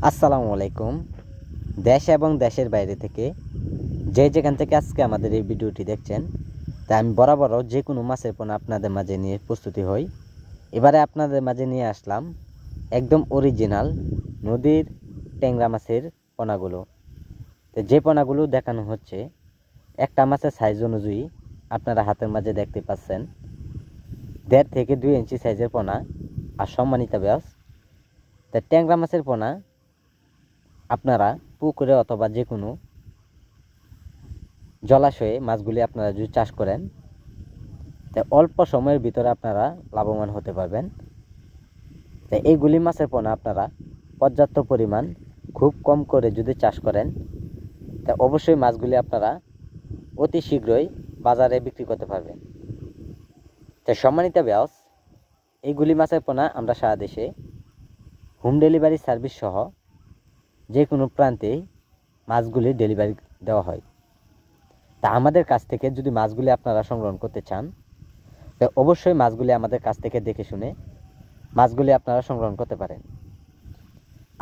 আসসালামু আলাইকুম। দেশ এবং দেশের বাইরে থেকে যেখান থেকে আজকে আমাদের এই ভিডিওটি দেখছেন, তাই আমি বরাবরও যে কোনো মাছের পোনা আপনাদের মাঝে নিয়ে প্রস্তুতি হই। এবারে আপনাদের মাঝে নিয়ে আসলাম একদম অরিজিনাল নদীর ট্যাংরা মাছের পোনাগুলো। তো যে পোনাগুলো দেখানো হচ্ছে একটা মাছের সাইজ অনুযায়ী আপনারা হাতের মাঝে দেখতে পাচ্ছেন 1.5 থেকে 2 ইঞ্চি সাইজের পোনা। আর সম্মানিত ব্যাস, তা ট্যাংরা মাছের পোনা আপনারা পুকুরে অথবা যে কোনো জলাশয়ে মাছগুলি আপনারা যদি চাষ করেন, তো অল্প সময়ের ভিতরে আপনারা লাভবান হতে পারবেন। তো এইগুলি মাছের পোনা আপনারা পর্যাপ্ত পরিমাণ খুব কম করে যদি চাষ করেন, তা অবশ্যই মাছগুলি আপনারা অতি শীঘ্রই বাজারে বিক্রি করতে পারবেন। তো সম্মানিত ব্যাস, এইগুলি মাছের পোনা আমরা সারা দেশে হোম ডেলিভারি সার্ভিস সহ যে কোনো প্রান্তে মাছগুলি ডেলিভারি দেওয়া হয়। তা আমাদের কাছ থেকে যদি মাছগুলি আপনারা সংগ্রহ করতে চান, তো অবশ্যই মাছগুলি আমাদের কাছ থেকে দেখে শুনে মাছগুলি আপনারা সংগ্রহ করতে পারেন।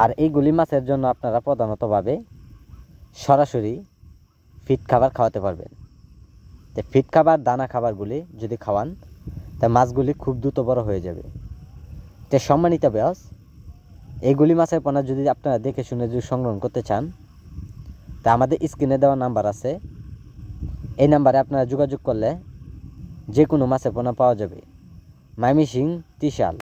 আর এইগুলি মাছের জন্য আপনারা প্রধানতভাবে সরাসরি ফিড খাবার খাওয়াতে পারবেন। তো ফিড খাবার দানা খাবারগুলি যদি খাওয়ান, তা মাছগুলি খুব দ্রুত বড় হয়ে যাবে। তো সম্মানিত ব্যাস, এইগুলি মাছের পোনা যদি আপনারা দেখে শুনে যদি সংগ্রহ করতে চান, তা আমাদের স্ক্রিনে দেওয়া নাম্বার আছে, এই নাম্বারে আপনারা যোগাযোগ করলে যে কোনো মাছের পোনা পাওয়া যাবে। ময়মনসিংহ, ত্রিশাল।